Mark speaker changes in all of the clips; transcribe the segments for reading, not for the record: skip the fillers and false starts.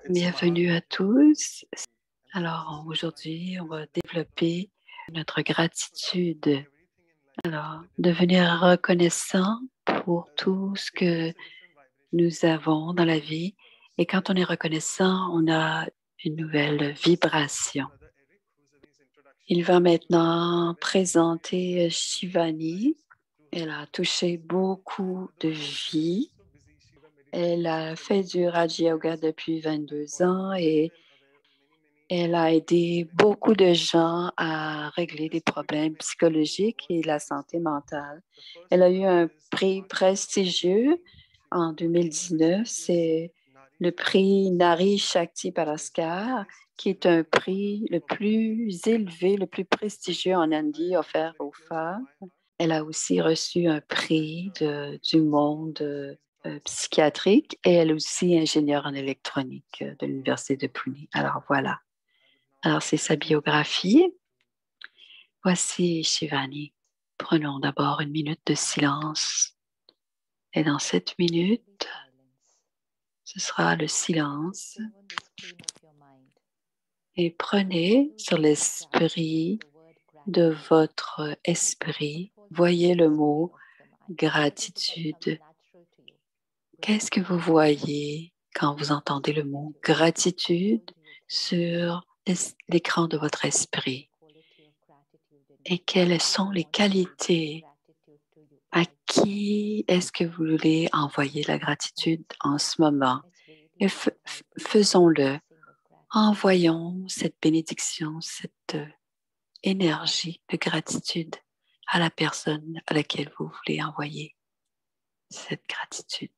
Speaker 1: Bienvenue à tous. Alors aujourd'hui, on va développer notre gratitude. Alors, devenir reconnaissant pour tout ce que nous avons dans la vie. Et quand on est reconnaissant, on a une nouvelle vibration. Il va maintenant présenter Shivani. Elle a touché beaucoup de vies. Elle a fait du Raja Yoga depuis 22 ans et elle a aidé beaucoup de gens à régler des problèmes psychologiques et la santé mentale. Elle a eu un prix prestigieux en 2019. C'est le prix Nari Shakti Puraskar, qui est un prix le plus élevé, le plus prestigieux en Inde offert aux femmes. Elle a aussi reçu un prix du monde psychiatrique et elle est aussi ingénieure en électronique de l'Université de Pune. Alors voilà. Alors c'est sa biographie. Voici Shivani. Prenons d'abord une minute de silence. Et dans cette minute, ce sera le silence. Et prenez sur l'esprit de votre esprit, voyez le mot gratitude. Qu'est-ce que vous voyez quand vous entendez le mot gratitude sur l'écran de votre esprit? Et quelles sont les qualités? À qui est-ce que vous voulez envoyer la gratitude en ce moment? Et faisons-le. Envoyons cette bénédiction, cette énergie de gratitude à la personne à laquelle vous voulez envoyer cette gratitude.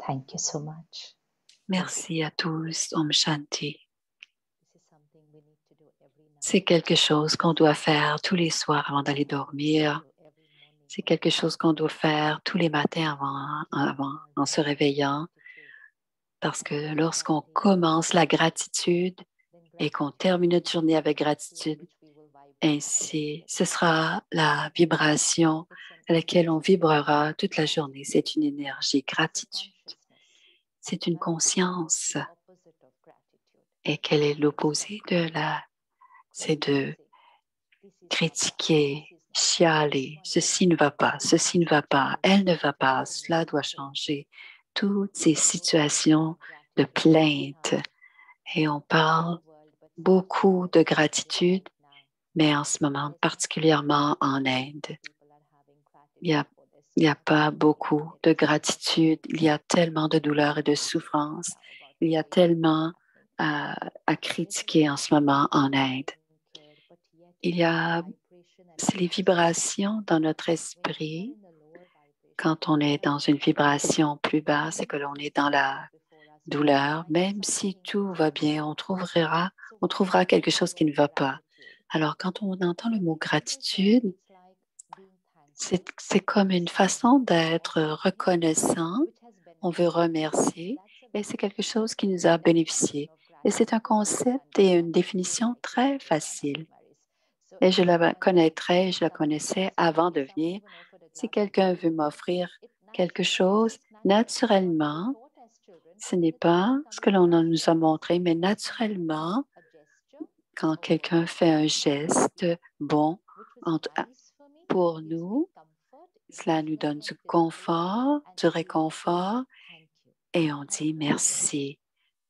Speaker 2: Thank you so much.
Speaker 1: Merci à tous. Om Shanti. C'est quelque chose qu'on doit faire tous les soirs avant d'aller dormir. C'est quelque chose qu'on doit faire tous les matins en se réveillant. Parce que lorsqu'on commence la gratitude et qu'on termine notre journée avec gratitude, ainsi, ce sera la vibration à laquelle on vibrera toute la journée. C'est une énergie, gratitude. C'est une conscience. Et quel est l'opposé de la... C'est de critiquer, chialer. Ceci ne va pas, ceci ne va pas, elle ne va pas, cela doit changer. Toutes ces situations de plainte. Et on parle beaucoup de gratitude, mais en ce moment, particulièrement en Inde, il n'y a pas beaucoup de gratitude. Il y a tellement de douleur et de souffrance. Il y a tellement à critiquer en ce moment en Inde. C'est les vibrations dans notre esprit. Quand on est dans une vibration plus basse et que l'on est dans la douleur, même si tout va bien, on trouvera quelque chose qui ne va pas. Alors, quand on entend le mot gratitude, c'est comme une façon d'être reconnaissant. On veut remercier et c'est quelque chose qui nous a bénéficié. Et c'est un concept et une définition très facile. Et je la connaîtrais, je la connaissais avant de venir. Si quelqu'un veut m'offrir quelque chose, naturellement, ce n'est pas ce que l'on nous a montré, mais naturellement, quand quelqu'un fait un geste bon pour nous, cela nous donne du confort, du réconfort, et on dit merci.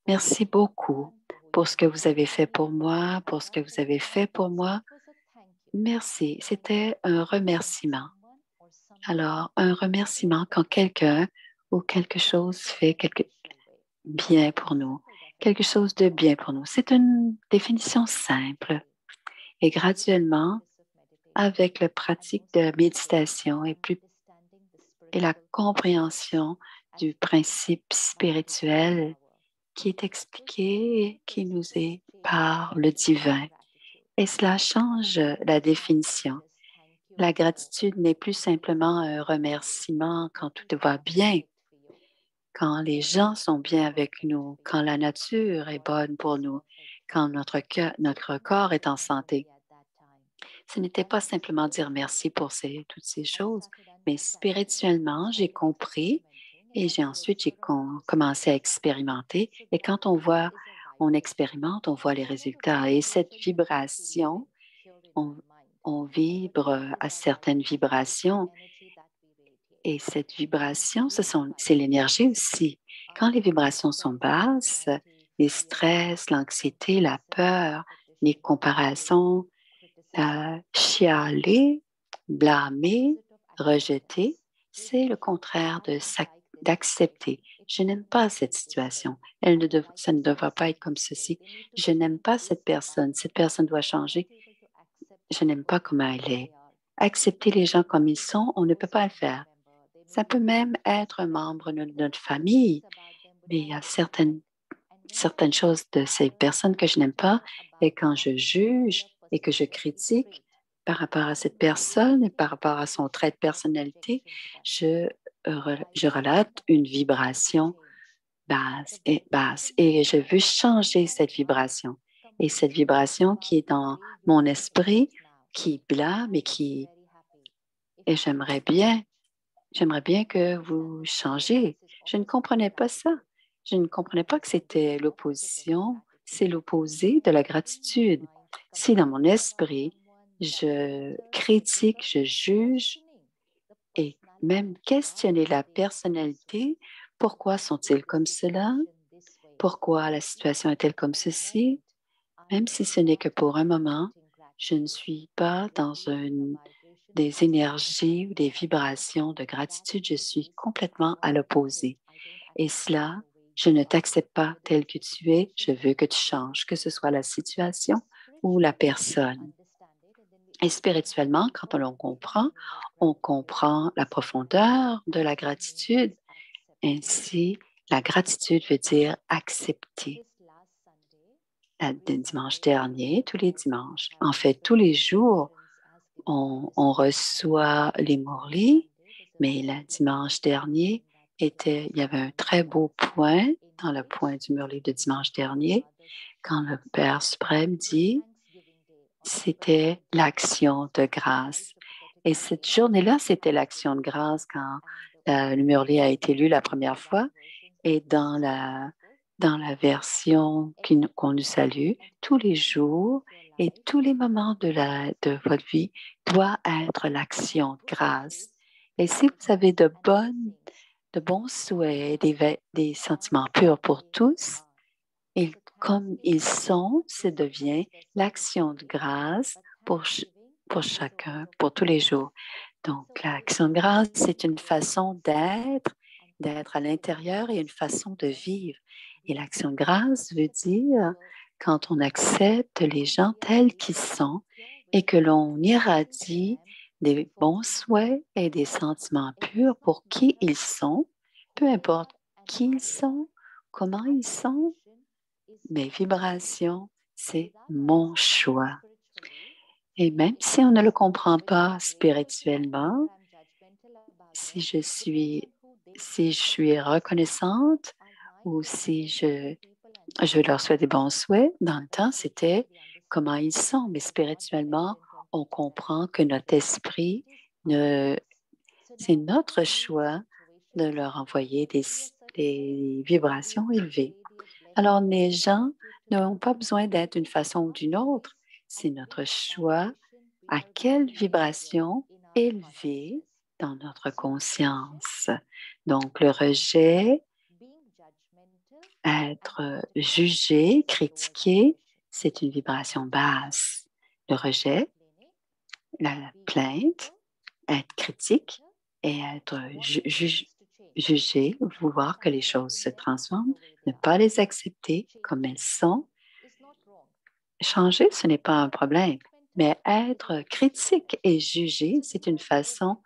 Speaker 1: Merci beaucoup pour ce que vous avez fait pour moi, pour ce que vous avez fait pour moi. Merci. C'était un remerciement. Alors, un remerciement quand quelqu'un ou quelque chose fait bien pour nous, quelque chose de bien pour nous. C'est une définition simple. Et graduellement, avec la pratique de méditation et la compréhension du principe spirituel qui est expliqué et qui nous est par le divin. Et cela change la définition. La gratitude n'est plus simplement un remerciement quand tout va bien, quand les gens sont bien avec nous, quand la nature est bonne pour nous, quand notre corps est en santé. Ce n'était pas simplement dire merci pour toutes ces choses, mais spirituellement, j'ai compris et j'ai commencé à expérimenter. Et quand on expérimente, on voit les résultats. Et cette vibration, on, on vibre à certaines vibrations. Et cette vibration, c'est l'énergie aussi. Quand les vibrations sont basses, les stress, l'anxiété, la peur, les comparaisons, chialer, blâmer, rejeter, c'est le contraire d'accepter. Je n'aime pas cette situation. Ça ne devrait pas être comme ceci. Je n'aime pas cette personne. Cette personne doit changer. Je n'aime pas comment elle est. Accepter les gens comme ils sont, on ne peut pas le faire. Ça peut même être un membre de notre famille, mais il y a certaines choses de ces personnes que je n'aime pas. Et quand je juge et que je critique par rapport à cette personne et par rapport à son trait de personnalité, je relate une vibration basse et je veux changer cette vibration. Et cette vibration qui est dans mon esprit, qui blâme et j'aimerais bien que vous changiez. Je ne comprenais pas ça. Je ne comprenais pas que c'était l'opposition, c'est l'opposé de la gratitude. Si dans mon esprit, je critique, je juge et même questionner la personnalité, pourquoi sont-ils comme cela? Pourquoi la situation est-elle comme ceci? Même si ce n'est que pour un moment, je ne suis pas dans des énergies ou des vibrations de gratitude, je suis complètement à l'opposé. Et cela, je ne t'accepte pas tel que tu es, je veux que tu changes, que ce soit la situation ou la personne. Et spirituellement, quand on comprend la profondeur de la gratitude. Ainsi, la gratitude veut dire accepter. Le dimanche dernier, tous les dimanches, en fait, tous les jours, on reçoit les Mourlis, mais le dimanche dernier, il y avait un très beau point dans le point du Murli de dimanche dernier, quand le Père suprême dit, c'était l'action de grâce. Et cette journée-là, c'était l'action de grâce quand le Murli a été lu la première fois. Et dans la version qu'on nous salue, tous les jours et tous les moments de votre vie doit être l'action de grâce. Et si vous avez de bons souhaits, des sentiments purs pour tous, et comme ils sont, ça devient l'action de grâce pour chacun, pour tous les jours. Donc, l'action de grâce, c'est une façon d'être à l'intérieur et une façon de vivre. Et l'action de grâce veut dire quand on accepte les gens tels qu'ils sont et que l'on irradie des bons souhaits et des sentiments purs pour qui ils sont, peu importe qui ils sont, comment ils sont, mes vibrations, c'est mon choix. Et même si on ne le comprend pas spirituellement, si je suis reconnaissante ou si je leur souhaite des bons souhaits, dans le temps, c'était comment ils sont. Mais spirituellement, on comprend que notre esprit, c'est notre choix de leur envoyer des vibrations élevées. Alors, les gens n'ont pas besoin d'être d'une façon ou d'une autre. C'est notre choix à quelle vibration élever dans notre conscience. Donc, le rejet, être jugé, critiqué, c'est une vibration basse. Le rejet, la plainte, être critique et être jugé, vouloir que les choses se transforment, ne pas les accepter comme elles sont. Changer, ce n'est pas un problème, mais être critique et jugé, c'est une façon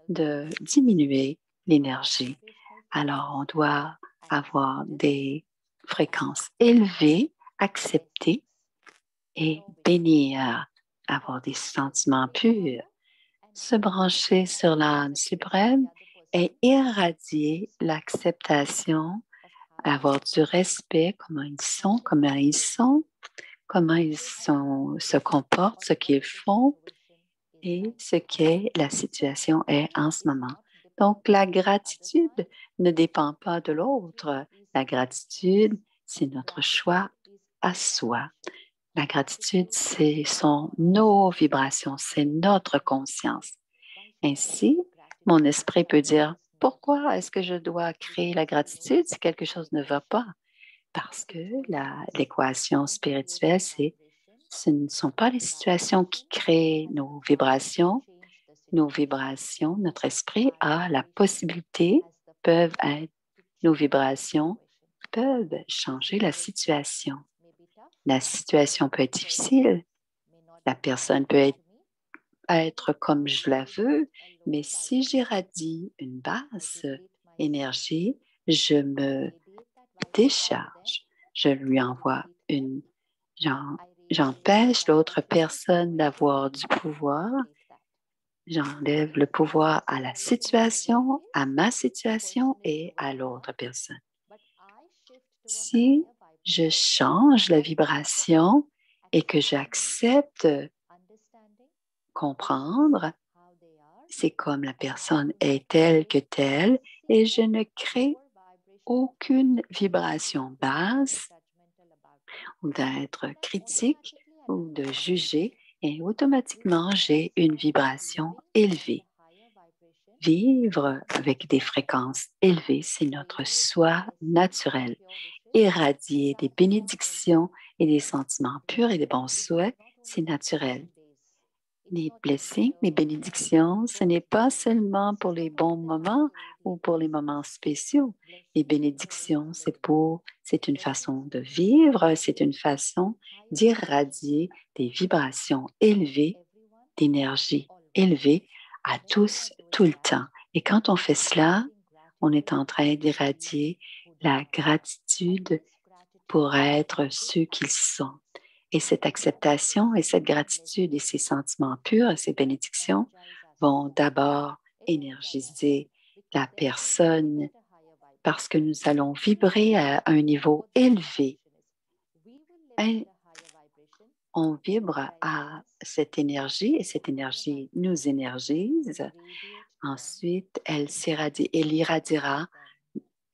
Speaker 1: de diminuer l'énergie. Alors, on doit avoir des fréquences élevées, accepter et bénir, avoir des sentiments purs, se brancher sur l'âme suprême et irradier l'acceptation, avoir du respect, comment ils se comportent, ce qu'ils font et ce que la situation est en ce moment. Donc, la gratitude ne dépend pas de l'autre. La gratitude, c'est notre choix à soi. La gratitude, sont nos vibrations, c'est notre conscience. Ainsi, mon esprit peut dire, pourquoi est-ce que je dois créer la gratitude si quelque chose ne va pas? Parce que l'équation spirituelle, ce ne sont pas les situations qui créent nos vibrations. Nos vibrations, notre esprit a la possibilité, nos vibrations peuvent changer la situation. La situation peut être difficile, la personne peut être comme je la veux, mais si j'irradie une basse énergie, je me décharge. Je lui envoie j'empêche l'autre personne d'avoir du pouvoir. J'enlève le pouvoir à la situation, à ma situation et à l'autre personne. Si je change la vibration et que j'accepte comprendre, c'est comme la personne est telle que telle et je ne crée aucune vibration basse ou d'être critique ou de juger et automatiquement j'ai une vibration élevée. Vivre avec des fréquences élevées, c'est notre soi naturel. Irradier des bénédictions et des sentiments purs et des bons souhaits, c'est naturel. Les blessings, les bénédictions, ce n'est pas seulement pour les bons moments ou pour les moments spéciaux. Les bénédictions, c'est une façon de vivre, c'est une façon d'irradier des vibrations élevées, d'énergie élevée à tous, tout le temps. Et quand on fait cela, on est en train d'irradier la gratitude pour être ceux qu'ils sont. Et cette acceptation et cette gratitude et ces sentiments purs et ces bénédictions vont d'abord énergiser la personne parce que nous allons vibrer à un niveau élevé. Et on vibre à cette énergie et cette énergie nous énergise. Ensuite, elle irradiera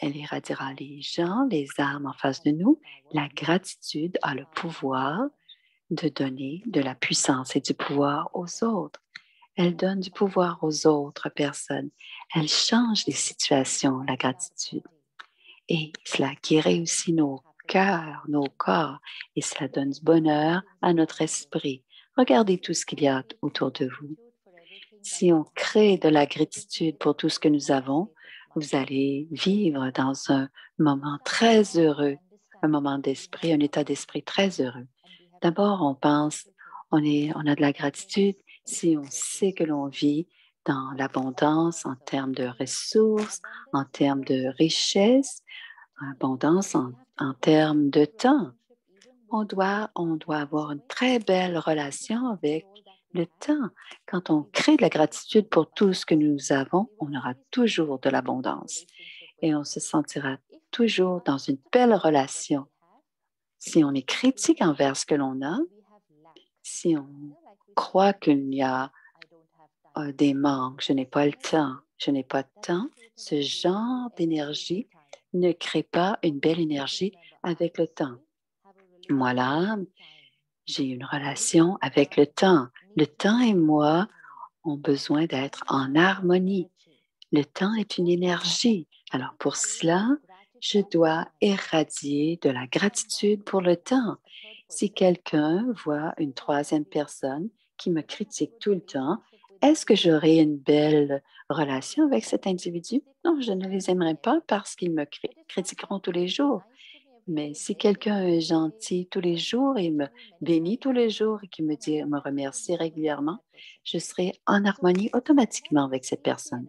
Speaker 1: les gens, les âmes en face de nous. La gratitude a le pouvoir de donner de la puissance et du pouvoir aux autres. Elle donne du pouvoir aux autres personnes. Elle change les situations, la gratitude. Et cela guérit aussi nos cœurs, nos corps, et cela donne du bonheur à notre esprit. Regardez tout ce qu'il y a autour de vous. Si on crée de la gratitude pour tout ce que nous avons, vous allez vivre dans un moment très heureux, un moment d'esprit, un état d'esprit très heureux. D'abord, on pense, on a de la gratitude si on sait que l'on vit dans l'abondance en termes de ressources, en termes de richesse, abondance en termes de temps. On doit avoir une très belle relation avec le temps. Quand on crée de la gratitude pour tout ce que nous avons, on aura toujours de l'abondance et on se sentira toujours dans une belle relation. Si on est critique envers ce que l'on a, si on croit qu'il y a des manques, je n'ai pas le temps, je n'ai pas de temps, ce genre d'énergie ne crée pas une belle énergie avec le temps. Moi, là, j'ai une relation avec le temps. Le temps et moi ont besoin d'être en harmonie. Le temps est une énergie. Alors pour cela, je dois irradier de la gratitude pour le temps. Si quelqu'un voit une troisième personne qui me critique tout le temps, est-ce que j'aurai une belle relation avec cet individu? Non, je ne les aimerai pas parce qu'ils me critiqueront tous les jours. Mais si quelqu'un est gentil tous les jours et me bénit tous les jours et qui me remercie régulièrement, je serai en harmonie automatiquement avec cette personne.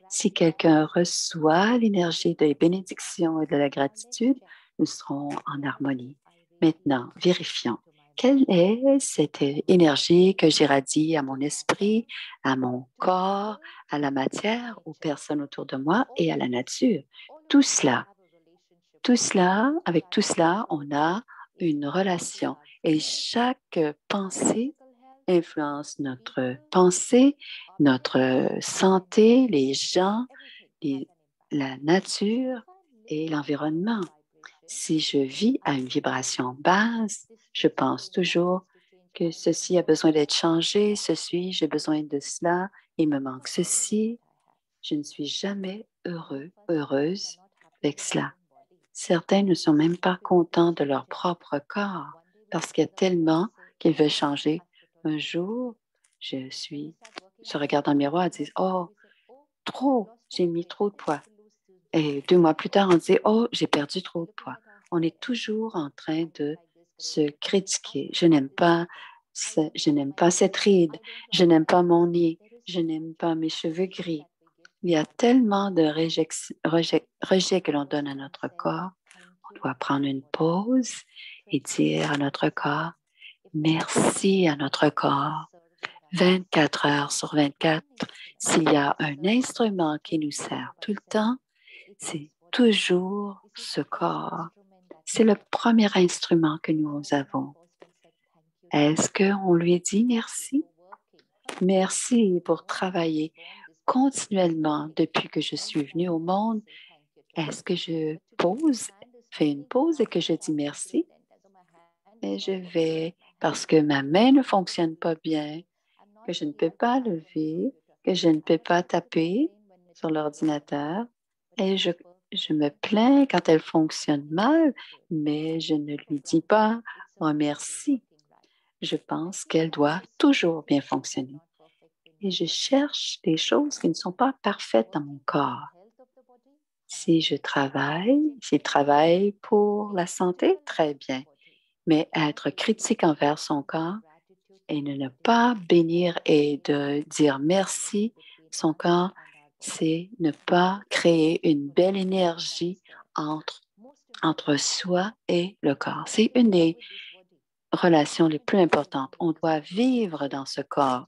Speaker 1: Si quelqu'un reçoit l'énergie des bénédictions et de la gratitude, nous serons en harmonie. Maintenant, vérifions. Quelle est cette énergie que j'irradie à mon esprit, à mon corps, à la matière, aux personnes autour de moi et à la nature? Tout cela, avec tout cela, on a une relation et chaque pensée influence notre pensée, notre santé, les gens, les- la nature et l'environnement. Si je vis à une vibration basse, je pense toujours que ceci a besoin d'être changé, ceci, j'ai besoin de cela, il me manque ceci. Je ne suis jamais heureuse avec cela. Certains ne sont même pas contents de leur propre corps parce qu'il y a tellement qu'ils veulent changer. Un jour, je regarde dans le miroir et dis, oh, trop, j'ai mis trop de poids. Et 2 mois plus tard, on dit, oh, j'ai perdu trop de poids. On est toujours en train de se critiquer. Je n'aime pas cette ride, je n'aime pas mon nez, je n'aime pas mes cheveux gris. Il y a tellement de rejets que l'on donne à notre corps. On doit prendre une pause et dire à notre corps, merci à notre corps. 24 heures sur 24, s'il y a un instrument qui nous sert tout le temps, c'est toujours ce corps. C'est le premier instrument que nous avons. Est-ce qu'on lui dit merci? Merci pour travailler continuellement depuis que je suis venue au monde. Est-ce que je fais une pause et que je dis merci? Et je vais, parce que ma main ne fonctionne pas bien, que je ne peux pas lever, que je ne peux pas taper sur l'ordinateur. Et je me plains quand elle fonctionne mal, mais je ne lui dis pas oh, merci. Je pense qu'elle doit toujours bien fonctionner. Et je cherche des choses qui ne sont pas parfaites dans mon corps. Si je travaille pour la santé, très bien. Mais être critique envers son corps et ne pas bénir et de dire merci, son corps, c'est ne pas créer une belle énergie entre soi et le corps. C'est une des relations les plus importantes. On doit vivre dans ce corps.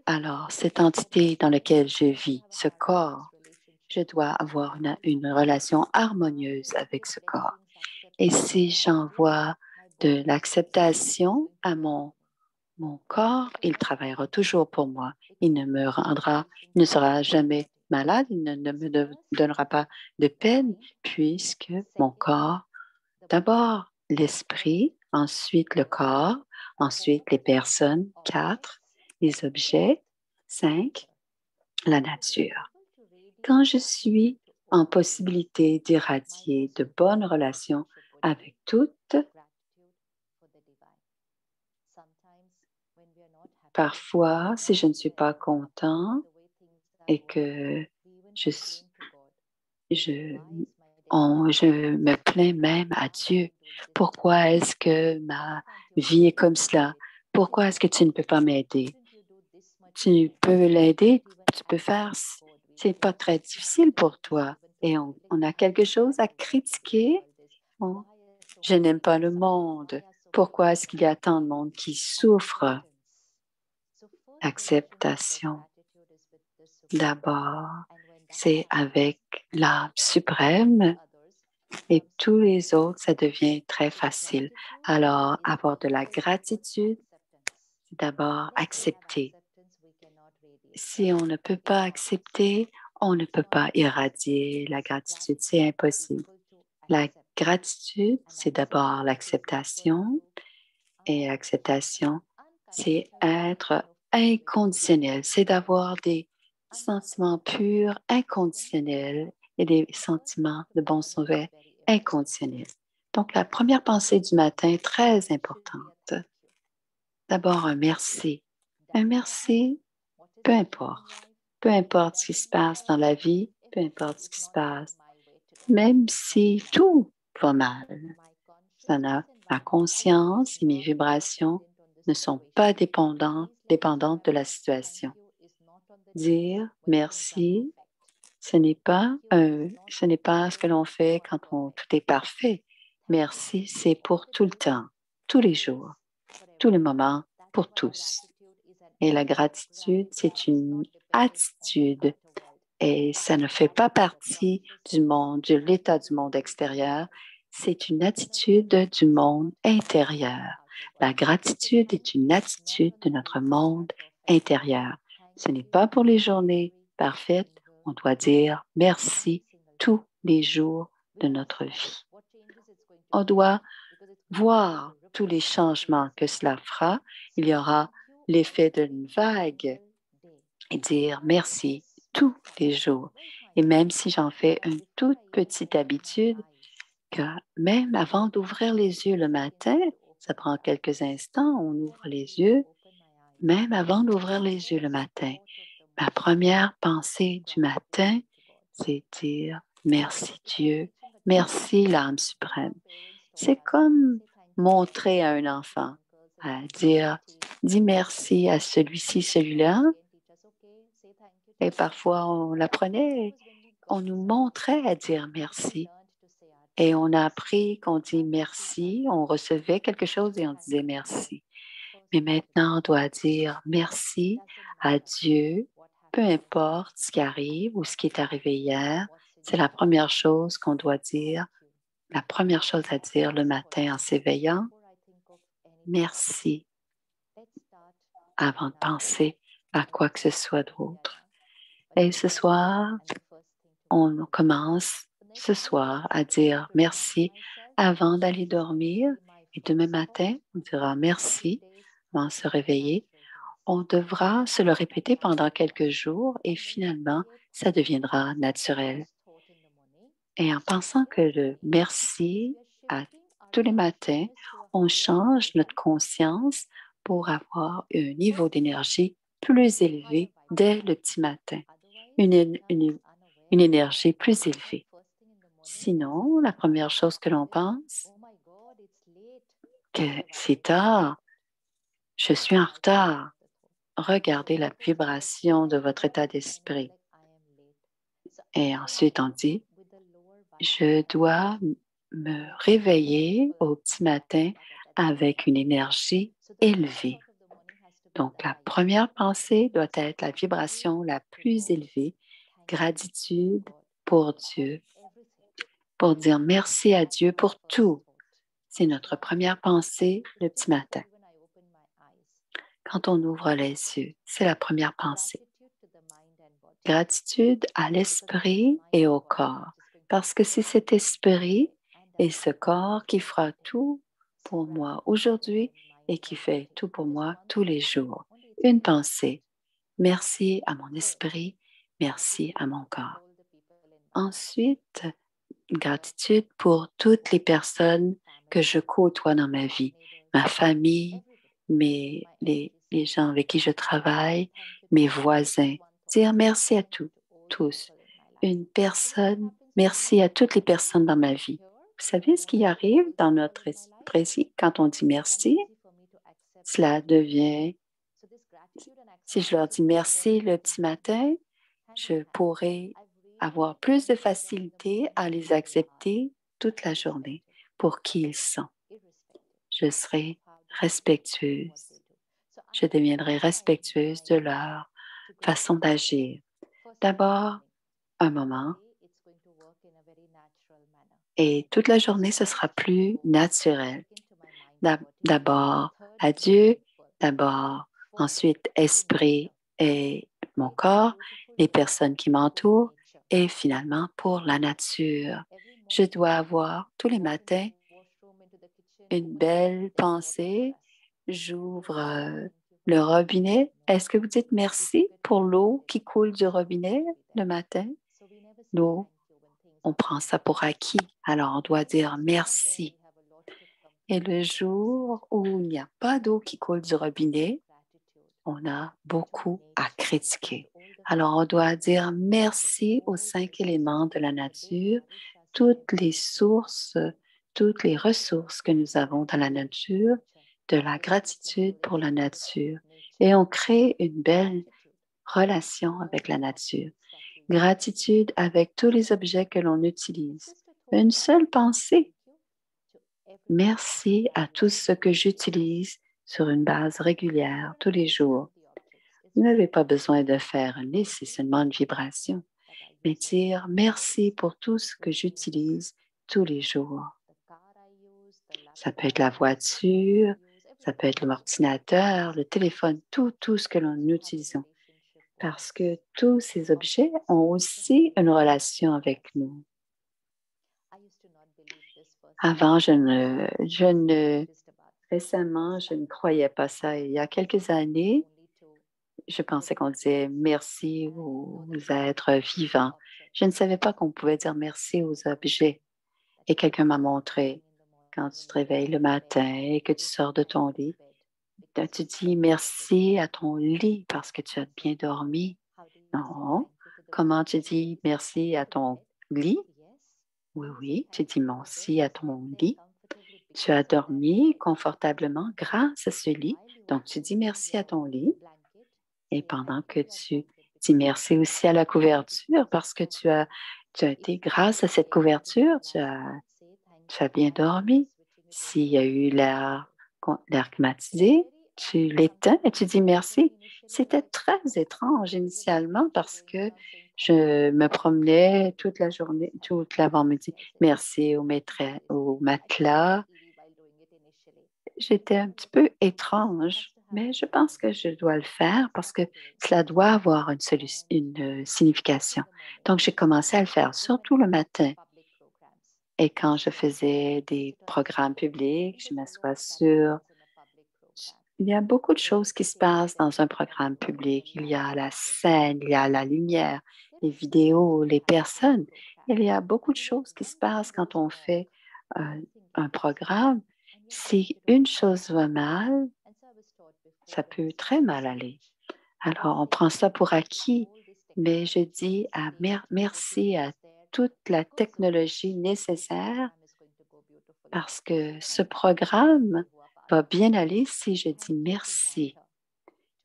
Speaker 1: Alors, cette entité dans laquelle je vis, ce corps, je dois avoir une relation harmonieuse avec ce corps. Et si j'envoie de l'acceptation à mon corps, il travaillera toujours pour moi. Il ne sera jamais malade, ne me donnera pas de peine, puisque mon corps, d'abord l'esprit, ensuite le corps, ensuite les personnes, 4, les objets, 5, la nature. Quand je suis en possibilité d'irradier de bonnes relations avec toutes, parfois, si je ne suis pas content et que je, je, je me plains même à Dieu, pourquoi est-ce que ma vie est comme cela? Pourquoi est-ce que tu ne peux pas m'aider? Tu peux l'aider, tu peux faire, c'est pas très difficile pour toi. Et on a quelque chose à critiquer. Je n'aime pas le monde. Pourquoi est-ce qu'il y a tant de monde qui souffre? Acceptation. D'abord, c'est avec l'âme suprême et tous les autres, ça devient très facile. Alors, avoir de la gratitude, c'est d'abord accepter. Si on ne peut pas accepter, on ne peut pas irradier la gratitude. C'est impossible. La gratitude, c'est d'abord l'acceptation. Et l'acceptation, c'est être inconditionnel. C'est d'avoir des sentiments purs, inconditionnels et des sentiments de bon sauvet inconditionnels. Donc, la première pensée du matin, très importante. D'abord, un merci. Un merci, peu importe. Peu importe ce qui se passe dans la vie, peu importe ce qui se passe, même si tout va mal, ma conscience et mes vibrations ne sont pas dépendantes de la situation. Dire merci, ce n'est pas ce que l'on fait quand tout est parfait. Merci, c'est pour tout le temps. tous les jours, tous les moments, pour tous. Et la gratitude, c'est une attitude et ça ne fait pas partie du monde, de l'état du monde extérieur. C'est une attitude du monde intérieur. La gratitude est une attitude de notre monde intérieur. Ce n'est pas pour les journées parfaites. On doit dire merci tous les jours de notre vie. On doit voir tous les changements que cela fera. Il y aura l'effet d'une vague et dire merci tous les jours. Et même si j'en fais une toute petite habitude, que même avant d'ouvrir les yeux le matin, ça prend quelques instants, on ouvre les yeux, même avant d'ouvrir les yeux le matin, ma première pensée du matin, c'est dire merci Dieu, merci l'âme suprême. C'est comme montrer à un enfant, à dire, dis merci à celui-ci, celui-là. Et parfois, on l'apprenait, on nous montrait à dire merci. Et on a appris qu'on dit merci, on recevait quelque chose et on disait merci. Mais maintenant, on doit dire merci à Dieu, peu importe ce qui arrive ou ce qui est arrivé hier. C'est la première chose qu'on doit dire, la première chose à dire le matin en s'éveillant. Merci avant de penser à quoi que ce soit d'autre. Et ce soir, on commence ce soir à dire merci avant d'aller dormir. Et demain matin, on dira merci avant de se réveiller. On devra se le répéter pendant quelques jours et finalement, ça deviendra naturel. Et en pensant que le merci à tous les matins, on change notre conscience pour avoir un niveau d'énergie plus élevé dès le petit matin, une énergie plus élevée. Sinon, la première chose que l'on pense, que c'est tard, je suis en retard. Regardez la vibration de votre état d'esprit. Et ensuite, on dit, je dois me réveiller au petit matin avec une énergie élevée. Donc, la première pensée doit être la vibration la plus élevée, gratitude pour Dieu, pour dire merci à Dieu pour tout. C'est notre première pensée le petit matin. Quand on ouvre les yeux, c'est la première pensée. Gratitude à l'esprit et au corps, parce que c'est cet esprit et ce corps qui fera tout pour moi aujourd'hui et qui fait tout pour moi tous les jours. Une pensée. Merci à mon esprit, merci à mon corps. Ensuite, gratitude pour toutes les personnes que je côtoie dans ma vie, ma famille, les gens avec qui je travaille, mes voisins. Dire merci à tous. Une personne, merci à toutes les personnes dans ma vie. Vous savez ce qui arrive dans notre esprit quand on dit merci? Cela devient, si je leur dis merci le petit matin, je pourrais avoir plus de facilité à les accepter toute la journée pour qui ils sont. Je serai respectueuse. Je deviendrai respectueuse de leur façon d'agir. D'abord, un moment, et toute la journée, ce sera plus naturel. D'abord, adieu, d'abord, ensuite, esprit et mon corps, les personnes qui m'entourent et finalement pour la nature. Je dois avoir tous les matins une belle pensée. J'ouvre le robinet. Est-ce que vous dites merci pour l'eau qui coule du robinet le matin? L'eau, on prend ça pour acquis. Alors, on doit dire merci. Et le jour où il n'y a pas d'eau qui coule du robinet, on a beaucoup à critiquer. Alors, on doit dire merci aux 5 éléments de la nature, toutes les sources, toutes les ressources que nous avons dans la nature, de la gratitude pour la nature. Et on crée une belle relation avec la nature. Gratitude avec tous les objets que l'on utilise. Une seule pensée Merci à tout ce que j'utilise sur une base régulière tous les jours. Vous n'avez pas besoin de faire une liste, c'est seulement une vibration, mais dire merci pour tout ce que j'utilise tous les jours. Ça peut être la voiture, ça peut être l'ordinateur, le téléphone, tout ce que nous utilisons. Parce que tous ces objets ont aussi une relation avec nous. Avant, récemment, je ne croyais pas ça. Il y a quelques années, je pensais qu'on disait merci aux êtres vivants. Je ne savais pas qu'on pouvait dire merci aux objets. Et quelqu'un m'a montré, quand tu te réveilles le matin et que tu sors de ton lit, tu dis merci à ton lit parce que tu as bien dormi. Non. Comment tu dis merci à ton lit? Oui, tu dis merci à ton lit. Tu as dormi confortablement grâce à ce lit. Donc, tu dis merci à ton lit. Et pendant que tu dis merci aussi à la couverture parce que tu as été, grâce à cette couverture, tu as bien dormi. S'il y a eu l'air climatisé, tu l'éteins et tu dis merci. C'était très étrange initialement parce que je me promenais toute la journée, toute l'avant-midi. Merci au matelas. J'étais un petit peu étrange, mais je pense que je dois le faire parce que cela doit avoir une signification. Donc, j'ai commencé à le faire, surtout le matin. Et quand je faisais des programmes publics, je m'assois sur... Il y a beaucoup de choses qui se passent dans un programme public. Il y a la scène, il y a la lumière, les vidéos, les personnes. Il y a beaucoup de choses qui se passent quand on fait un programme. Si une chose va mal, ça peut très mal aller. Alors, on prend ça pour acquis, mais je dis merci à toute la technologie nécessaire parce que ce programme va bien aller si je dis merci.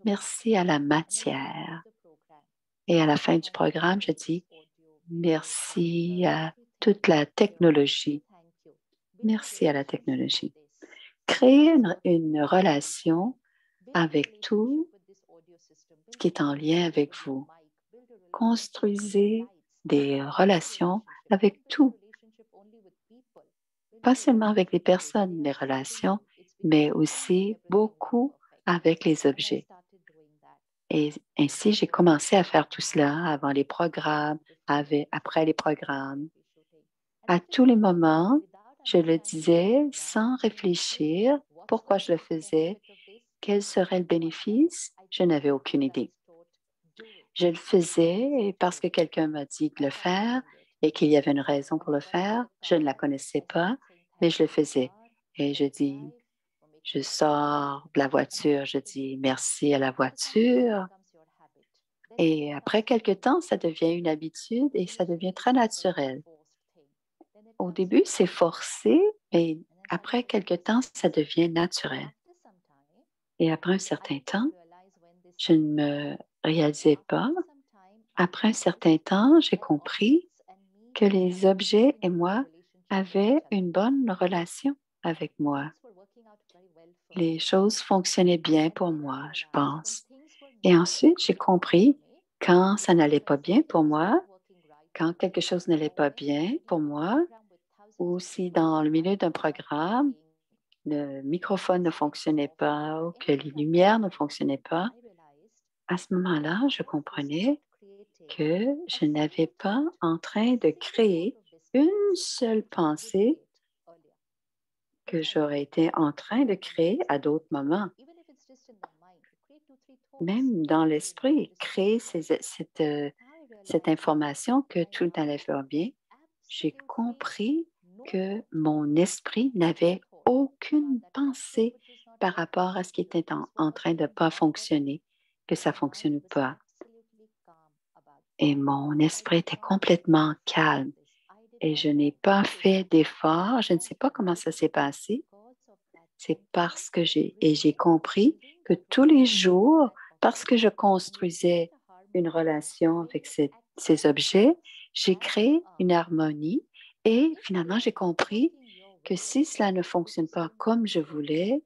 Speaker 1: Merci à la matière. Et à la fin du programme, je dis merci à toute la technologie. Merci à la technologie. Créer une relation avec tout ce qui est en lien avec vous. Construisez des relations avec tout, pas seulement avec les personnes, les relations, mais aussi beaucoup avec les objets. Et ainsi, j'ai commencé à faire tout cela avant les programmes, après les programmes. À tous les moments, je le disais sans réfléchir pourquoi je le faisais, quel serait le bénéfice. Je n'avais aucune idée. Je le faisais parce que quelqu'un m'a dit de le faire et qu'il y avait une raison pour le faire. Je ne la connaissais pas, mais je le faisais. Et je sors de la voiture, je dis merci à la voiture. Et après quelque temps, ça devient une habitude et ça devient très naturel. Au début, c'est forcé, mais après quelque temps, ça devient naturel. Et après un certain temps, je ne me réalisais pas. Après un certain temps, j'ai compris que les objets et moi avaient une bonne relation avec moi. Les choses fonctionnaient bien pour moi, je pense. Et ensuite, j'ai compris quand ça n'allait pas bien pour moi, quand quelque chose n'allait pas bien pour moi, ou si dans le milieu d'un programme, le microphone ne fonctionnait pas ou que les lumières ne fonctionnaient pas, à ce moment-là, je comprenais que je n'avais pas en train de créer une seule pensée que j'aurais été en train de créer à d'autres moments. Même dans l'esprit, créer cette information que tout allait faire bien, j'ai compris que mon esprit n'avait aucune pensée par rapport à ce qui était en train de ne pas fonctionner, que ça ne fonctionne pas. Et mon esprit était complètement calme et je n'ai pas fait d'effort. Je ne sais pas comment ça s'est passé. C'est parce que j'ai compris que tous les jours, parce que je construisais une relation avec ces objets, j'ai créé une harmonie et finalement, j'ai compris que si cela ne fonctionne pas comme je voulais,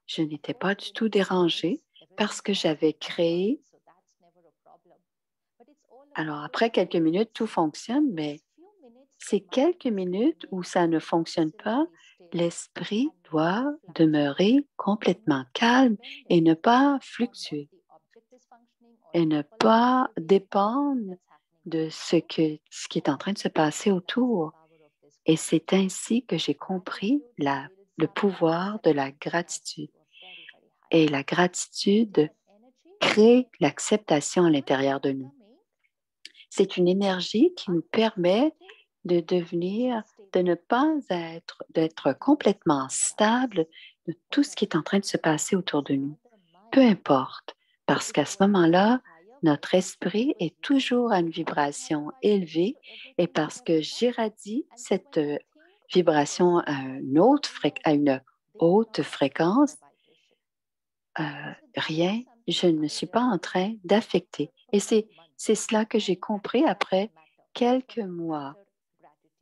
Speaker 1: je n'étais pas du tout dérangée parce que j'avais créé. Alors, après quelques minutes, tout fonctionne, mais ces quelques minutes où ça ne fonctionne pas, l'esprit doit demeurer complètement calme et ne pas fluctuer et ne pas dépendre de ce qui est en train de se passer autour. Et c'est ainsi que j'ai compris le pouvoir de la gratitude. Et la gratitude crée l'acceptation à l'intérieur de nous. C'est une énergie qui nous permet de ne pas d'être complètement stable de tout ce qui est en train de se passer autour de nous. Peu importe, parce qu'à ce moment-là, notre esprit est toujours à une vibration élevée et parce que j'irradie cette vibration à une haute fréquence, rien, je ne suis pas en train d'affecter. Et c'est cela que j'ai compris après quelques mois.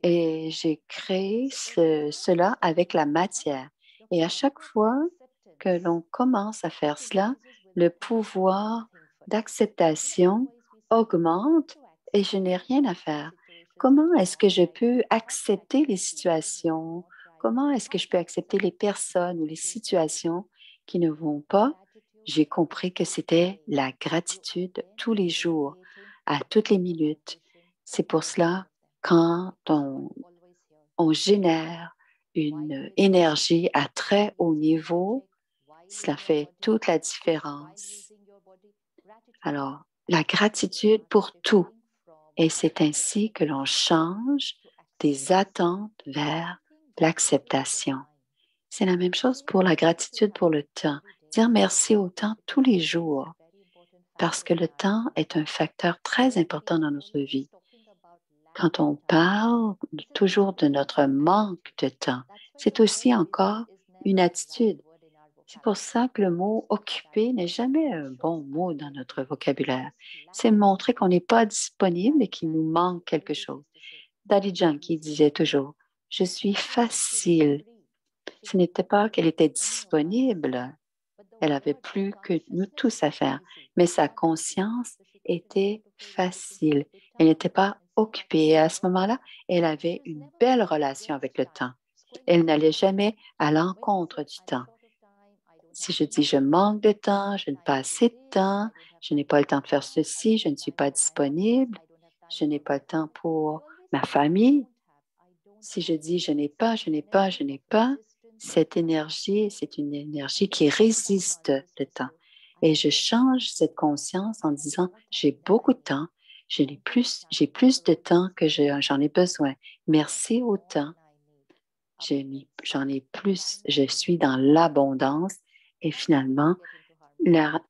Speaker 1: Et j'ai créé cela avec la matière. Et à chaque fois que l'on commence à faire cela, le pouvoir d'acceptation augmente et je n'ai rien à faire. Comment est-ce que je peux accepter les situations? Comment est-ce que je peux accepter les personnes ou les situations qui ne vont pas? J'ai compris que c'était la gratitude tous les jours, à toutes les minutes. C'est pour cela, quand on génère une énergie à très haut niveau, cela fait toute la différence. Alors, la gratitude pour tout. Et c'est ainsi que l'on change des attentes vers l'acceptation. C'est la même chose pour la gratitude pour le temps. Dire merci au temps tous les jours, parce que le temps est un facteur très important dans notre vie. Quand on parle toujours de notre manque de temps, c'est aussi encore une attitude. C'est pour ça que le mot occupé n'est jamais un bon mot dans notre vocabulaire. C'est montrer qu'on n'est pas disponible et qu'il nous manque quelque chose. Daddy Yankee disait toujours, je suis facile. Ce n'était pas qu'elle était disponible. Elle avait plus que nous tous à faire, mais sa conscience était facile. Elle n'était pas occupée. Et à ce moment-là, elle avait une belle relation avec le temps. Elle n'allait jamais à l'encontre du temps. Si je dis je manque de temps, je n'ai pas assez de temps, je n'ai pas le temps de faire ceci, je ne suis pas disponible, je n'ai pas le temps pour ma famille. Si je dis je n'ai pas, cette énergie, c'est une énergie qui résiste le temps. Et je change cette conscience en disant j'ai beaucoup de temps, j'ai plus de temps que j'en ai besoin. Merci au temps. J'en ai plus, je suis dans l'abondance et finalement, il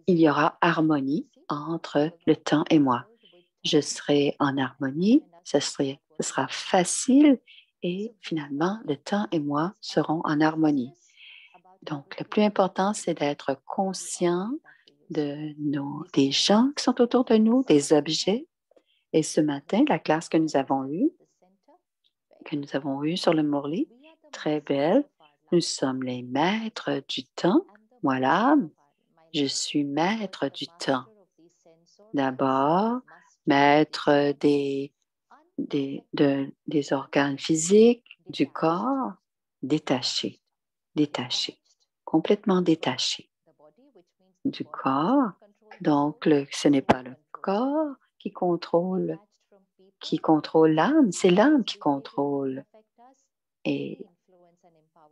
Speaker 1: y aura harmonie entre le temps et moi. Je serai en harmonie, ce sera facile et finalement, le temps et moi serons en harmonie. Donc, le plus important, c'est d'être conscient des gens qui sont autour de nous, des objets. Et ce matin, la classe que nous avons eue sur le Morley, très belle. Nous sommes les maîtres du temps. Voilà, je suis maître du temps. D'abord, maître des organes physiques, du corps, détaché, détaché, complètement détaché du corps. Donc, ce n'est pas le corps qui contrôle l'âme, c'est l'âme qui contrôle. Et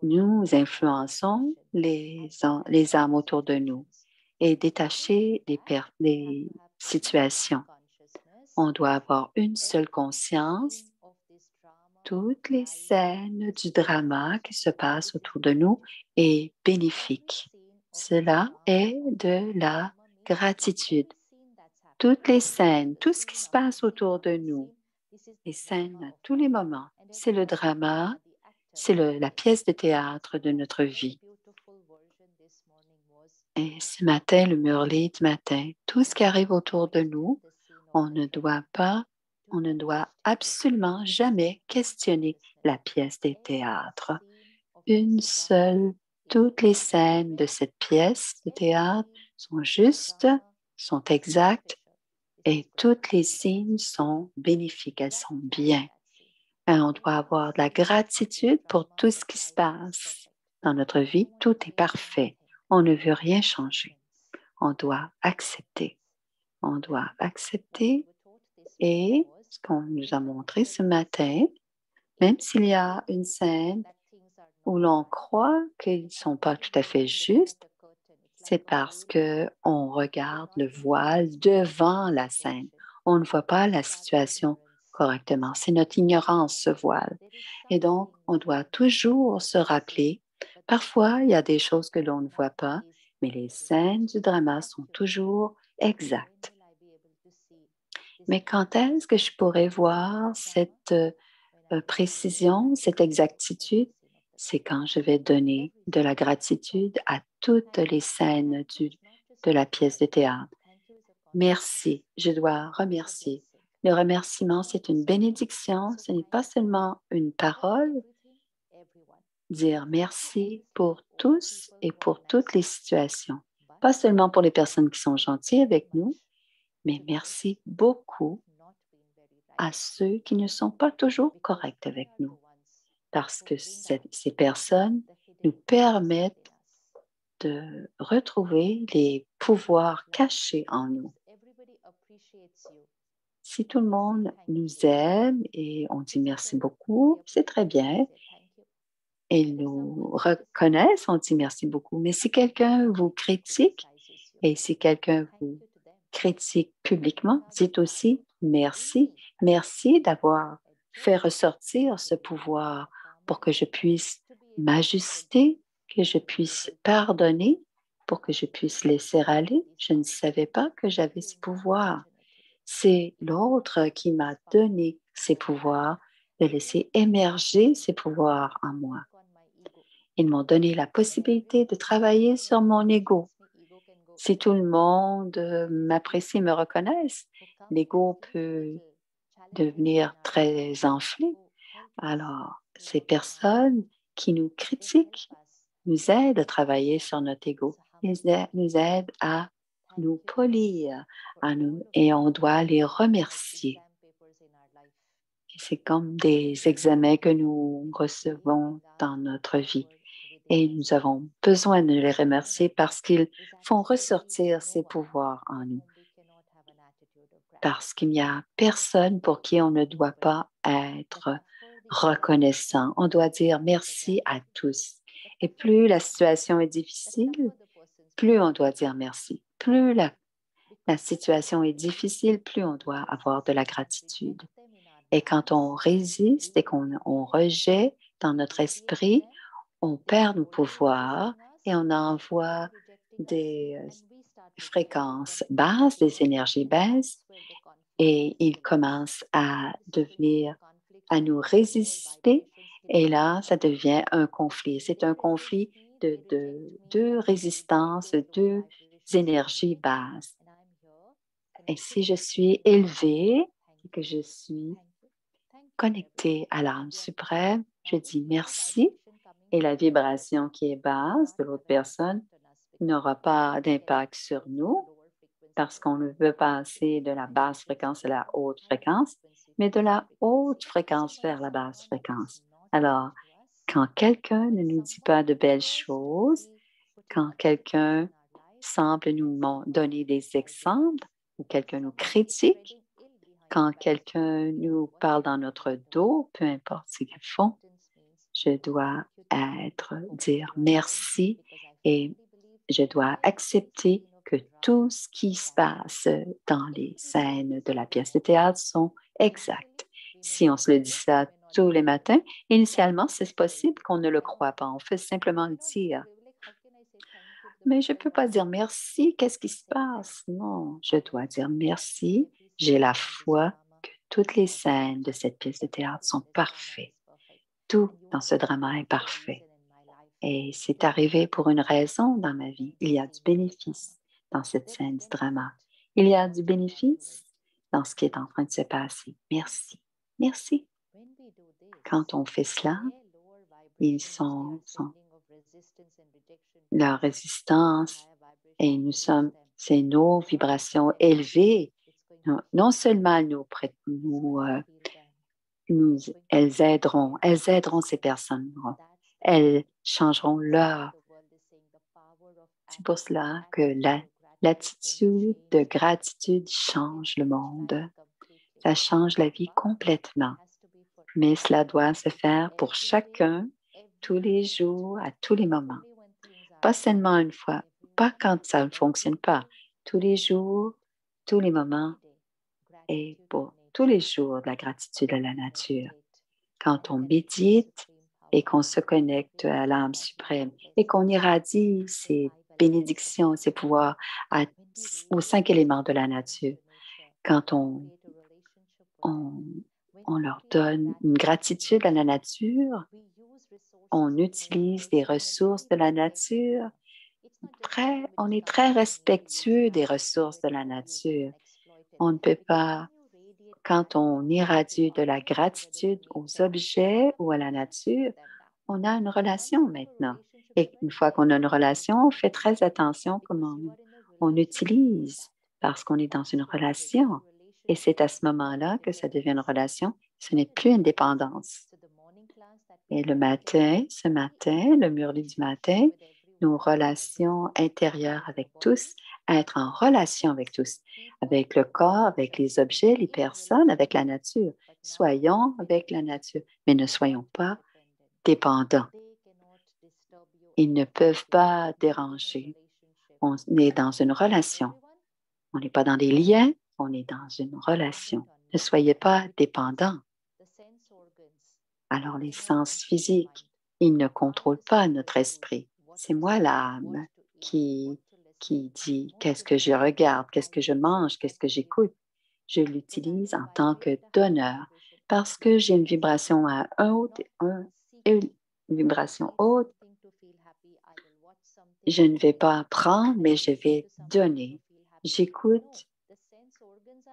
Speaker 1: nous influençons les âmes autour de nous et détacher des situations. On doit avoir une seule conscience. Toutes les scènes du drama qui se passent autour de nous est bénéfique. Cela est de la gratitude. Toutes les scènes, tout ce qui se passe autour de nous, les scènes à tous les moments, c'est le drama, c'est la pièce de théâtre de notre vie. Et ce matin, le Murley du matin, tout ce qui arrive autour de nous, on ne doit pas On ne doit absolument jamais questionner la pièce de théâtre. Une seule, toutes les scènes de cette pièce de théâtre sont justes, sont exactes et toutes les signes sont bénéfiques, elles sont bien. Et on doit avoir de la gratitude pour tout ce qui se passe dans notre vie. Tout est parfait. On ne veut rien changer. On doit accepter. On doit accepter et ce qu'on nous a montré ce matin, même s'il y a une scène où l'on croit qu'ils ne sont pas tout à fait justes, c'est parce qu'on regarde le voile devant la scène. On ne voit pas la situation correctement. C'est notre ignorance, ce voile. Et donc, on doit toujours se rappeler, parfois, il y a des choses que l'on ne voit pas, mais les scènes du drama sont toujours exactes. Mais quand est-ce que je pourrais voir cette précision, cette exactitude? C'est quand je vais donner de la gratitude à toutes les scènes de la pièce de théâtre. Merci, je dois remercier. Le remerciement, c'est une bénédiction, ce n'est pas seulement une parole. Dire merci pour tous et pour toutes les situations, pas seulement pour les personnes qui sont gentilles avec nous, mais merci beaucoup à ceux qui ne sont pas toujours corrects avec nous, parce que ces personnes nous permettent de retrouver les pouvoirs cachés en nous. Si tout le monde nous aime et on dit merci beaucoup, c'est très bien. Et ils nous reconnaissent, on dit merci beaucoup. Mais si quelqu'un vous critique et si quelqu'un vous critique publiquement, dites aussi merci. Merci d'avoir fait ressortir ce pouvoir pour que je puisse m'ajuster, que je puisse pardonner, pour que je puisse laisser aller. Je ne savais pas que j'avais ce pouvoir. C'est l'autre qui m'a donné ces pouvoirs, de laisser émerger ces pouvoirs en moi. Ils m'ont donné la possibilité de travailler sur mon ego. Si tout le monde m'apprécie, me reconnaisse, l'ego peut devenir très enflé. Alors, ces personnes qui nous critiquent nous aident à travailler sur notre ego. Ils nous aident à nous polir, et on doit les remercier. C'est comme des examens que nous recevons dans notre vie. Et nous avons besoin de les remercier parce qu'ils font ressortir ces pouvoirs en nous. Parce qu'il n'y a personne pour qui on ne doit pas être reconnaissant. On doit dire merci à tous. Et plus la situation est difficile, plus on doit dire merci. Plus la situation est difficile, plus on doit avoir de la gratitude. Et quand on résiste et qu'on rejette dans notre esprit, on perd nos pouvoirs et on envoie des fréquences basses, des énergies basses, et ils commencent à nous résister. Et là, ça devient un conflit. C'est un conflit de deux résistances, de deux énergies basses. Et si je suis élevée et que je suis connectée à l'âme suprême, je dis merci et la vibration qui est basse de l'autre personne n'aura pas d'impact sur nous parce qu'on ne veut passer de la basse fréquence à la haute fréquence, mais de la haute fréquence vers la basse fréquence. Alors, quand quelqu'un ne nous dit pas de belles choses, quand quelqu'un semble nous donner des exemples ou quelqu'un nous critique, quand quelqu'un nous parle dans notre dos, peu importe ce qu'ils font, je dois dire merci et je dois accepter que tout ce qui se passe dans les scènes de la pièce de théâtre sont exacts. Si on se le dit ça tous les matins, initialement, c'est possible qu'on ne le croit pas. On fait simplement le dire. Mais je ne peux pas dire merci. Qu'est-ce qui se passe? Non, je dois dire merci. J'ai la foi que toutes les scènes de cette pièce de théâtre sont parfaites. Tout dans ce drama est parfait. Et c'est arrivé pour une raison dans ma vie. Il y a du bénéfice dans cette scène du drama. Il y a du bénéfice dans ce qui est en train de se passer. Merci. Merci. Quand on fait cela, ils sont leur résistance et c'est nos vibrations élevées. Non seulement elles aideront ces personnes. Elles changeront leur. C'est pour cela que l'attitude de gratitude change le monde. Ça change la vie complètement. Mais cela doit se faire pour chacun, tous les jours, à tous les moments. Pas seulement une fois, pas quand ça ne fonctionne pas. Tous les jours, tous les moments et pour tous les jours de la gratitude à la nature. Quand on médite et qu'on se connecte à l'âme suprême et qu'on irradie ses bénédictions, ses pouvoirs aux 5 éléments de la nature, quand on leur donne une gratitude à la nature, on utilise des ressources de la nature. On est très respectueux des ressources de la nature. On ne peut pas, quand on irradie de la gratitude aux objets ou à la nature, on a une relation maintenant. Et une fois qu'on a une relation, on fait très attention comment on utilise parce qu'on est dans une relation. Et c'est à ce moment-là que ça devient une relation. Ce n'est plus une dépendance. Et ce matin, le murli du matin, nos relations intérieures avec tous, être en relation avec tous, avec le corps, avec les objets, les personnes, avec la nature. Soyons avec la nature, mais ne soyons pas dépendants. Ils ne peuvent pas déranger. On est dans une relation. On n'est pas dans des liens, on est dans une relation. Ne soyez pas dépendants. Alors les sens physiques, ils ne contrôlent pas notre esprit. C'est moi l'âme qui dit qu'est-ce que je regarde, qu'est-ce que je mange, qu'est-ce que j'écoute. Je l'utilise en tant que donneur parce que j'ai une vibration une vibration haute. Je ne vais pas prendre, mais je vais donner. J'écoute.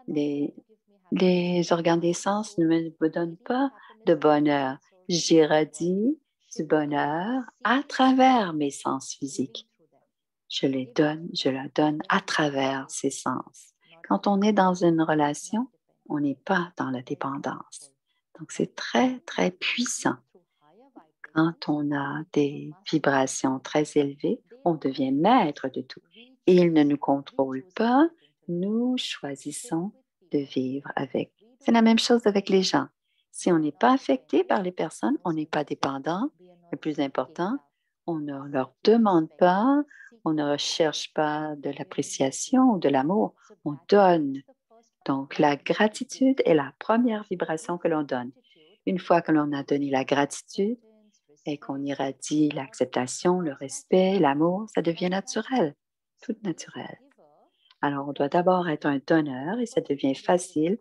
Speaker 1: Les organes des sens ne me donnent pas de bonheur. J'irradie du bonheur à travers mes sens physiques. Je le donne à travers ces sens. Quand on est dans une relation, on n'est pas dans la dépendance. Donc, c'est très, très puissant. Quand on a des vibrations très élevées, on devient maître de tout. Et il ne nous contrôle pas, nous choisissons de vivre avec. C'est la même chose avec les gens. Si on n'est pas affecté par les personnes, on n'est pas dépendant. Le plus important, on ne leur demande pas, on ne recherche pas de l'appréciation ou de l'amour, on donne. Donc, la gratitude est la première vibration que l'on donne. Une fois que l'on a donné la gratitude et qu'on irradie l'acceptation, le respect, l'amour, ça devient naturel, tout naturel. Alors, on doit d'abord être un donneur et ça devient facile.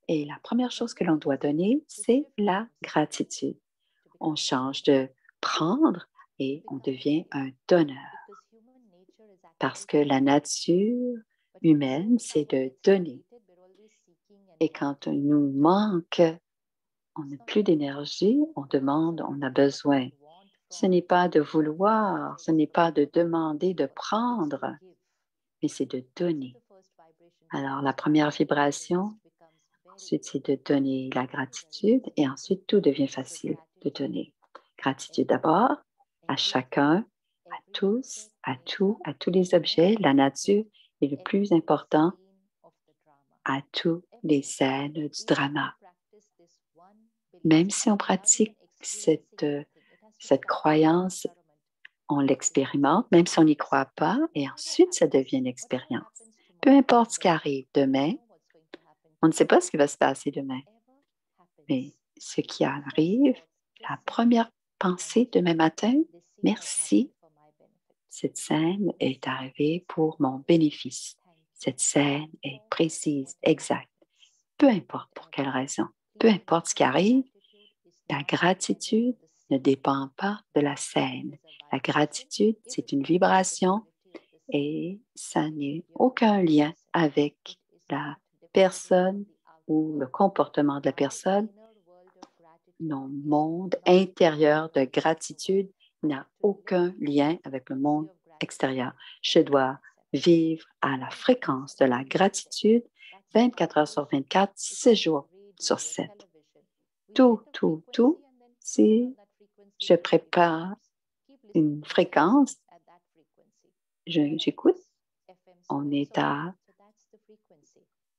Speaker 1: Et la première chose que l'on doit donner, c'est la gratitude. On change de prendre et on devient un donneur. Parce que la nature humaine, c'est de donner. Et quand on nous manque, on n'a plus d'énergie, on demande, on a besoin. Ce n'est pas de vouloir, ce n'est pas de demander de prendre, mais c'est de donner. Alors, la première vibration, ensuite, c'est de donner la gratitude et ensuite, tout devient facile de donner. Gratitude d'abord à chacun, à tous, à tout, à tous les objets, la nature et le plus important, à tous les scènes du drama. Même si on pratique cette croyance, on l'expérimente, même si on n'y croit pas, et ensuite, ça devient une expérience. Peu importe ce qui arrive demain, on ne sait pas ce qui va se passer demain, mais ce qui arrive, la première pensée demain matin, merci, cette scène est arrivée pour mon bénéfice. Cette scène est précise, exacte. Peu importe pour quelle raison, peu importe ce qui arrive, la gratitude ne dépend pas de la scène. La gratitude, c'est une vibration et ça n'a aucun lien avec personne ou le comportement de la personne, mon monde intérieur de gratitude n'a aucun lien avec le monde extérieur. Je dois vivre à la fréquence de la gratitude 24 heures sur 24, 6 jours sur 7. Tout, si je prépare une fréquence, j'écoute, on est à,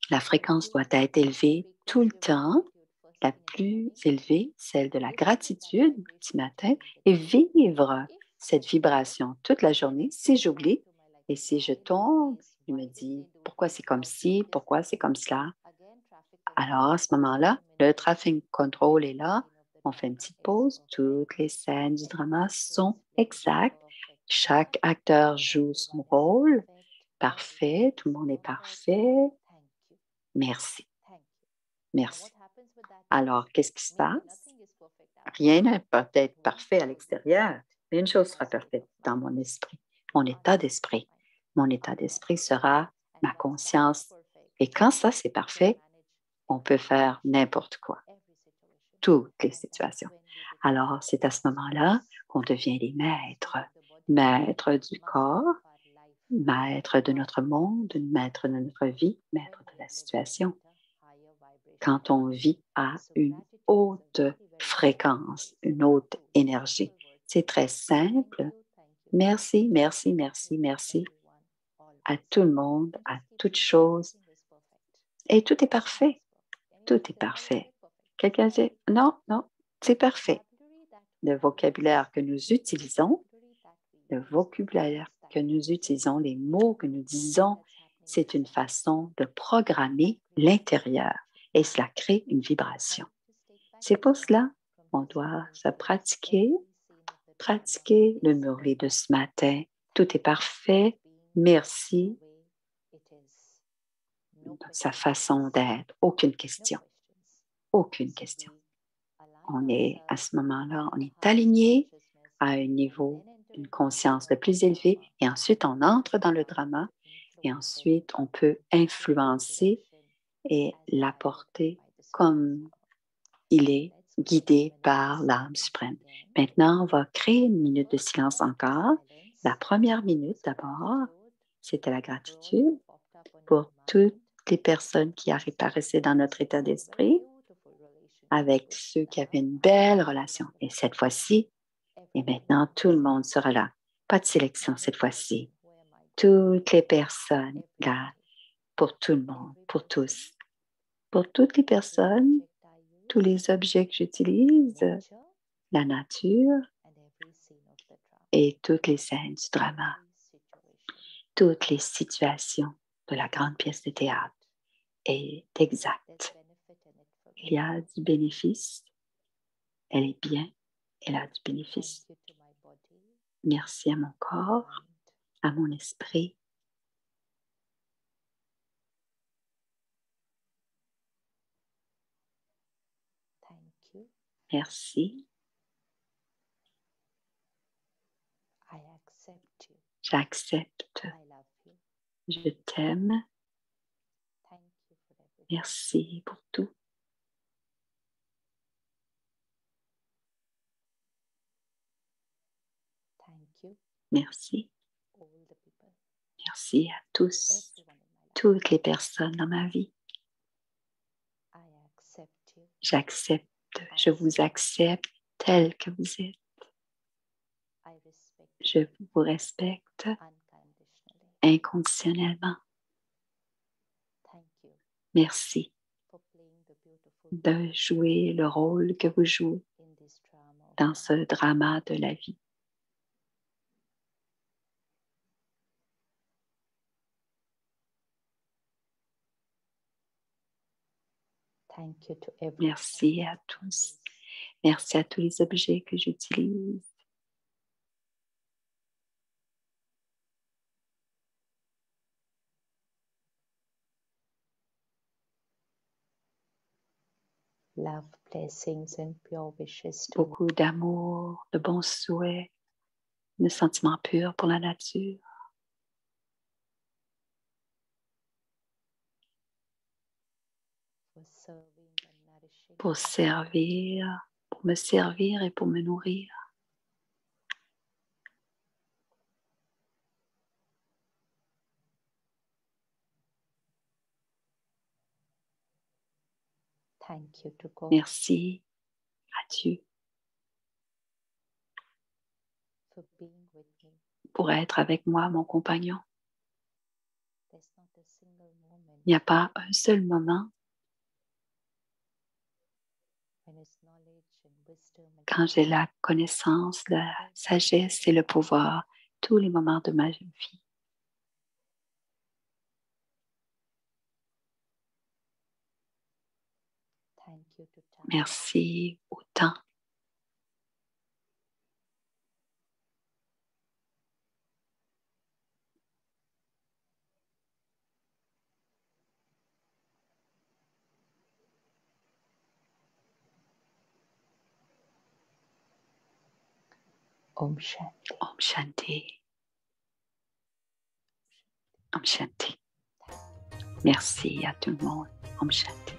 Speaker 1: la fréquence doit être élevée tout le temps, la plus élevée, celle de la gratitude du matin, et vivre cette vibration toute la journée. Si j'oublie et si je tombe, je me dis pourquoi c'est comme ci, pourquoi c'est comme cela. Alors à ce moment-là, le traffic control est là. On fait une petite pause. Toutes les scènes du drama sont exactes. Chaque acteur joue son rôle. Parfait. Tout le monde est parfait. Merci. Merci. Alors, qu'est-ce qui se passe? Rien n'est peut-être parfait à l'extérieur, mais une chose sera parfaite dans mon esprit, mon état d'esprit. Mon état d'esprit sera ma conscience. Et quand ça, c'est parfait, on peut faire n'importe quoi, toutes les situations. Alors, c'est à ce moment-là qu'on devient les maîtres, maîtres du corps, maîtres de notre monde, maîtres de notre vie, maîtres de la situation. Quand on vit à une haute fréquence, une haute énergie, c'est très simple. Merci, merci, merci, merci à tout le monde, à toute chose. Et tout est parfait. Tout est parfait. Quelqu'un dit, non, non, c'est parfait. Le vocabulaire que nous utilisons, les mots que nous disons, c'est une façon de programmer l'intérieur et cela crée une vibration. C'est pour cela qu'on doit se pratiquer le murli de ce matin. Tout est parfait. Merci. Sa façon d'être. Aucune question. Aucune question. On est à ce moment-là, on est aligné à un niveau, une conscience le plus élevée et ensuite on entre dans le drama et ensuite on peut influencer et l'apporter comme il est guidé par l'âme suprême. Maintenant, on va créer une minute de silence encore. La première minute d'abord, c'était la gratitude pour toutes les personnes qui apparaissaient dans notre état d'esprit, avec ceux qui avaient une belle relation. Et cette fois-ci, et maintenant, tout le monde sera là. Pas de sélection cette fois-ci. Toutes les personnes là, pour tout le monde, pour tous. Pour toutes les personnes, tous les objets que j'utilise, la nature et toutes les scènes du drama, toutes les situations de la grande pièce de théâtre est exacte. Il y a du bénéfice. Elle est bien. Elle a du bénéfice. Merci à mon corps, à mon esprit. Merci. J'accepte. Je t'aime. Merci pour tout. Merci. Merci à tous, toutes les personnes dans ma vie. J'accepte, je vous accepte tel que vous êtes. Je vous respecte inconditionnellement. Merci de jouer le rôle que vous jouez dans ce drama de la vie. Merci à tous. Merci à tous les objets que j'utilise.
Speaker 2: Love, blessings and pure wishes to
Speaker 1: Beaucoup d'amour, de bons souhaits, de sentiments purs pour la nature. pour servir, pour me servir et pour me nourrir.
Speaker 2: Thank you to God
Speaker 1: Merci à Dieu
Speaker 2: for being with me.
Speaker 1: pour être avec moi, mon compagnon.
Speaker 2: There's not a single moment
Speaker 1: Il n'y a pas un seul moment
Speaker 2: when His knowledge and wisdom and
Speaker 1: quand j'ai la connaissance, la sagesse et le pouvoir, tous les moments de ma vie.
Speaker 2: thank you to time.
Speaker 1: Merci au temps.
Speaker 2: Om Shanti.
Speaker 1: Om Shanti. Om Shanti. Merci à tout le monde. Om Shanti.